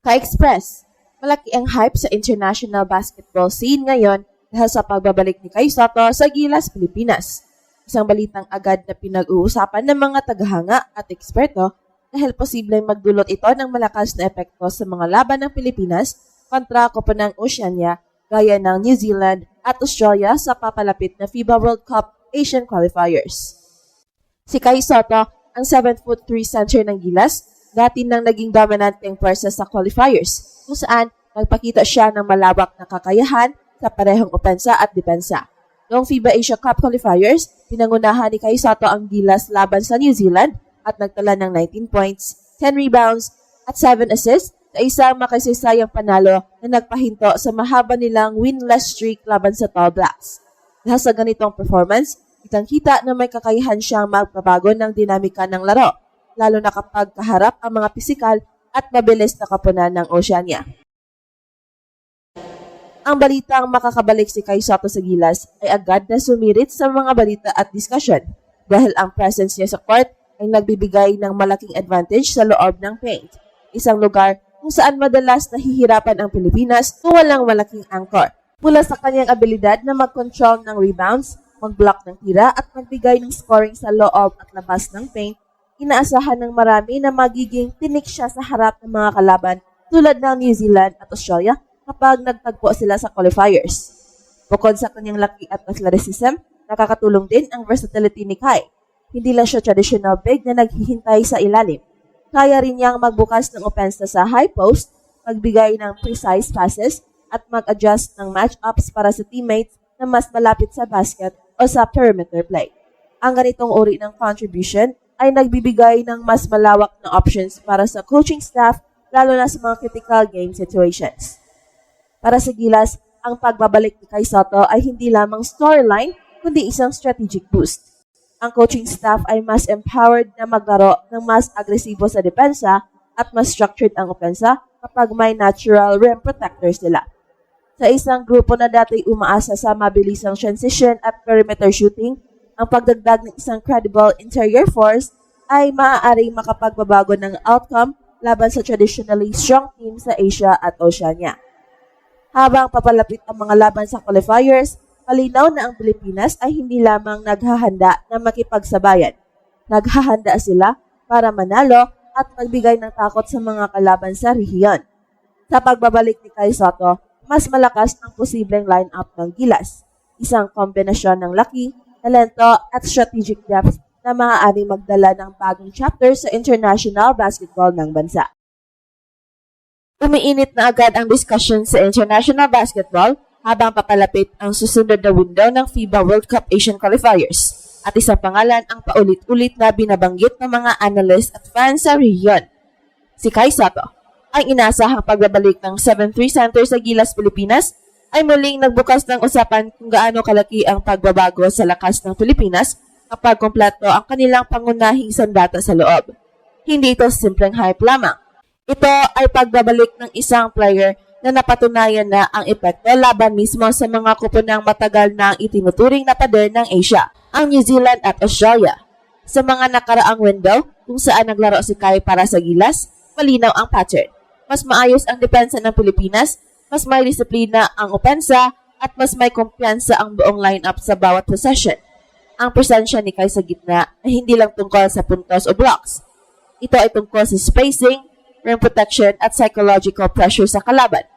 Ka-Express, malaki ang hype sa international basketball scene ngayon dahil sa pagbabalik ni Kai Sotto sa Gilas, Pilipinas. Isang balitang agad na pinag-uusapan ng mga tagahanga at eksperto dahil posibleng magdulot ito ng malakas na epekto sa mga laban ng Pilipinas kontra koponang Oceania gaya ng New Zealand at Australia sa papalapit na FIBA World Cup Asian Qualifiers. Si Kai Sotto, ang 7'3" center ng Gilas, dati nang naging dominanteng pwersa sa qualifiers, kung saan nagpakita siya ng malawak na kakayahan sa parehong opensa at depensa. Noong FIBA Asia Cup qualifiers, pinangunahan ni Kai Sotto ang Gilas laban sa New Zealand at nagtala ng 19 points, 10 rebounds, at 7 assists sa isang makasaysayang panalo na nagpahinto sa mahaba nilang winless streak laban sa Tall Blacks. Dahil sa ganitong performance, kitang-kita na may kakayahan siyang magpabago ng dinamika ng laro, lalo na kapag kaharap ang mga pisikal at mabilis na kapunan ng Oceania. Ang balitang makakabalik si Kai Sotto sa Gilas ay agad na sumirit sa mga balita at diskusyon dahil ang presence niya sa court ay nagbibigay ng malaking advantage sa loob ng paint, isang lugar kung saan madalas nahihirapan ang Pilipinas kung walang malaking anchor. Mula sa kanyang abilidad na mag-control ng rebounds, mag-block ng tira at magbigay ng scoring sa loob at labas ng paint, inaasahan ng marami na magiging tinik siya sa harap ng mga kalaban tulad ng New Zealand at Australia kapag nagtagpo sila sa qualifiers. Bukod sa kanyang laki at athleticism, nakakatulong din ang versatility ni Kai. Hindi lang siya traditional big na naghihintay sa ilalim. Kaya rin niyang magbukas ng opensa sa high post, magbigay ng precise passes, at mag-adjust ng matchups para sa teammates na mas malapit sa basket o sa perimeter play. Ang ganitong uri ng contribution ay nagbibigay ng mas malawak na options para sa coaching staff lalo na sa mga critical game situations. Para sa Gilas, ang pagbabalik ni Kai Sotto ay hindi lamang storyline kundi isang strategic boost. Ang coaching staff ay mas empowered na maglaro ng mas agresibo sa depensa at mas structured ang opensa kapag may natural rim protectors sila. Sa isang grupo na dati umaasa sa mabilisang transition at perimeter shooting, ang pagdagdag ng isang credible interior force ay maaaring makapagbabago ng outcome laban sa traditionally strong team sa Asia at Oceania. Habang papalapit ang mga laban sa qualifiers, malinaw na ang Pilipinas ay hindi lamang naghahanda na makipagsabayan. Naghahanda sila para manalo at magbigay ng takot sa mga kalaban sa rehiyon. Sa pagbabalik ni Kai Sotto, mas malakas ang posibleng lineup ng Gilas, isang kombinasyon ng laki, talento at strategic depth na maaaring magdala ng bagong chapter sa international basketball ng bansa. Umiinit na agad ang discussion sa international basketball habang papalapit ang susunod na window ng FIBA World Cup Asian Qualifiers at isang pangalan ang paulit-ulit na binabanggit ng mga analyst at fans sa rehiyon. Si Kai Sotto, ang inaasahang pagbabalik ng 7'3" center sa Gilas, Pilipinas ay muling nagbukas ng usapan kung gaano kalaki ang pagbabago sa lakas ng Pilipinas kapag kumpleto ang kanilang pangunahing sandata sa loob. Hindi ito simpleng hype lamang. Ito ay pagbabalik ng isang player na napatunayan na ang epekto laban mismo sa mga kuponang matagal na itinuturing na pader ng Asia, ang New Zealand at Australia. Sa mga nakaraang window kung saan naglaro si Kai para sa Gilas, malinaw ang pattern. Mas maayos ang depensa ng Pilipinas, mas may disiplina ang opensa, at mas may kumpiyansa ang buong lineup sa bawat possession. Ang presensya ni Kai sa gitna ay hindi lang tungkol sa puntos o blocks. Ito ay tungkol sa spacing, rim protection at psychological pressure sa kalaban.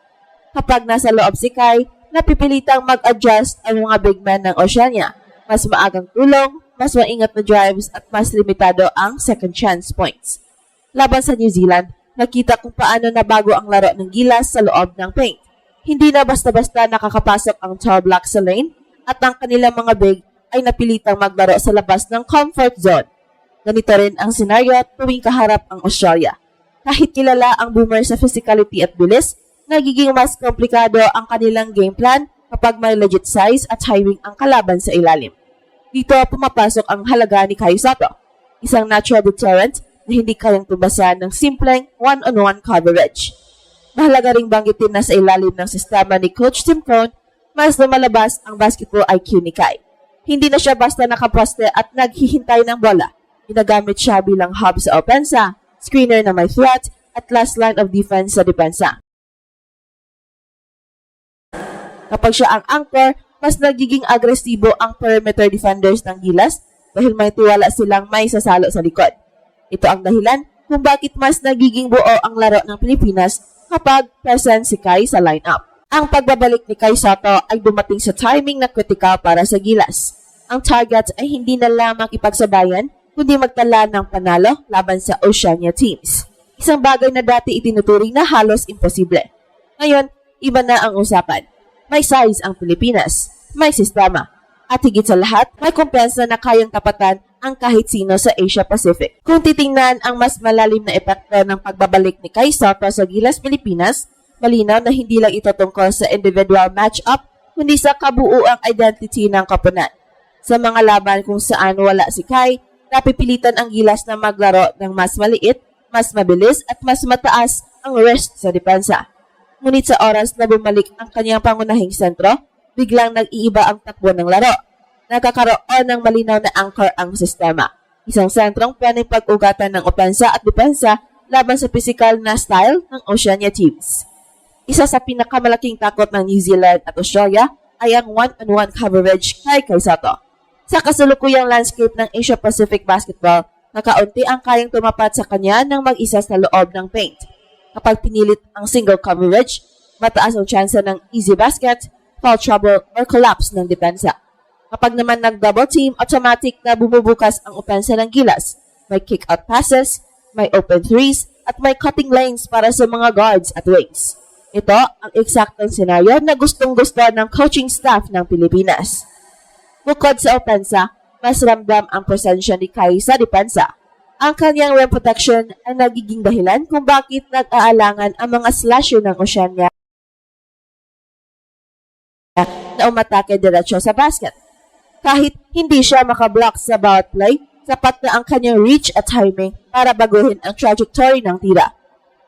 Kapag nasa loob si Kai, napipilitang mag-adjust ang mga big men ng Oceania. Mas maagang tulong, mas maingat na drives at mas limitado ang second chance points. Laban sa New Zealand, nakita kung paano nabago ang laro ng Gilas sa loob ng paint. Hindi na basta-basta nakakapasok ang Tall Blacks sa lane at ang kanilang mga big ay napilitang maglaro sa labas ng comfort zone. Ganito rin ang senaryo tuwing kaharap ang Australia. Kahit kilala ang Boomer sa physicality at bilis, nagiging mas komplikado ang kanilang game plan kapag may legit size at timing ang kalaban sa ilalim. Dito pumapasok ang halaga ni Kai Sotto, isang natural deterrent na hindi kayang tubasan ng simpleng one-on-one coverage. Mahalaga ring banggitin na sa ilalim ng sistema ni Coach Tim Cone, mas lumalabas ang basketball IQ ni Kai. Hindi na siya basta nakaposte at naghihintay ng bola. Ginagamit siya bilang hub sa opensa, screener na may threat, at last line of defense sa depensa. Kapag siya ang anchor, mas nagiging agresibo ang perimeter defenders ng Gilas dahil may tiwala silang may sasalo sa likod. Ito ang dahilan kung bakit mas nagiging buo ang laro ng Pilipinas kapag present si Kai sa lineup. Ang pagbabalik ni Kai Sotto ay dumating sa timing na kritikal para sa Gilas. Ang target ay hindi na lamang ipagsabayan, kundi magtala ng panalo laban sa Oceania teams. Isang bagay na dati itinuturing na halos imposible. Ngayon, iba na ang usapan. May size ang Pilipinas, may sistema, at higit sa lahat, may kumpensa na kayang tapatan ang kahit sino sa Asia Pacific. Kung titingnan ang mas malalim na epekto ng pagbabalik ni Kai Sotto sa Gilas Pilipinas, malinaw na hindi lang ito tungkol sa individual match-up, kundi sa kabuuang identity ng koponan. Sa mga laban kung saan wala si Kai, napipilitan ang Gilas na maglaro ng mas maliit, mas mabilis at mas mataas ang risk sa depensa. Ngunit sa oras na bumalik ang kanyang pangunahing sentro, biglang nag-iiba ang takbo ng laro. Nagkakaroon ng malinaw na anchor ang sistema. Isang sentrong pwedeng pag-ugatan ng opensa at depensa laban sa physical na style ng Oceania teams. Isa sa pinakamalaking takot ng New Zealand at Australia ay ang one-on-one coverage kay Kai Sotto. Sa kasulukuyang landscape ng Asia Pacific basketball, nakaunti ang kayang tumapat sa kanya ng mag-isa sa loob ng paint. Kapag pinilit ang single coverage, mataas ang tsansa ng easy basket, foul trouble, or collapse ng depensa. Kapag naman nag-double team, automatic na bumubukas ang opensa ng Gilas. May kick-out passes, may open threes, at may cutting lanes para sa mga guards at wings. Ito ang eksaktong senaryo na gustong-gusto ng coaching staff ng Pilipinas. Bukod sa opensa, mas ramdam ang presensya ni Kai sa depensa. Ang kanyang rim protection ay nagiging dahilan kung bakit nag-aalangan ang mga slasher ng Oceania na umatake diretso sa basket. Kahit hindi siya makablock sa bawat play, sapat na ang kanyang reach at timing para baguhin ang trajectory ng tira.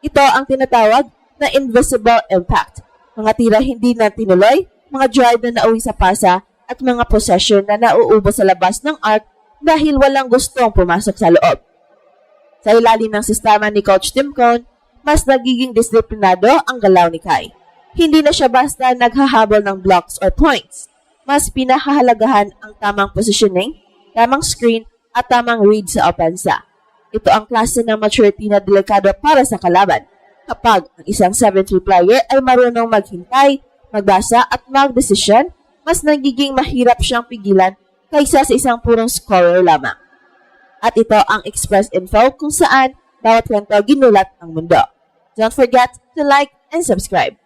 Ito ang tinatawag na invisible impact. Mga tira hindi na tinuloy, mga drive na nauwi sa pasa, at mga possession na nauubos sa labas ng arc dahil walang gustong pumasok sa loob. Sa ilalim ng sistema ni Coach Tim Cone, mas nagiging disiplinado ang galaw ni Kai. Hindi na siya basta naghahabol ng blocks or points. Mas pinahahalagahan ang tamang positioning, tamang screen, at tamang read sa opensa. Ito ang klase ng maturity na delikado para sa kalaban. Kapag ang isang 7-3 player ay marunong maghintay, magbasa at mag-desisyon, mas nagiging mahirap siyang pigilan kaysa sa isang purong scorer lamang. At ito ang Express Info kung saan bawat kwento ginulat ang mundo. Don't forget to like and subscribe.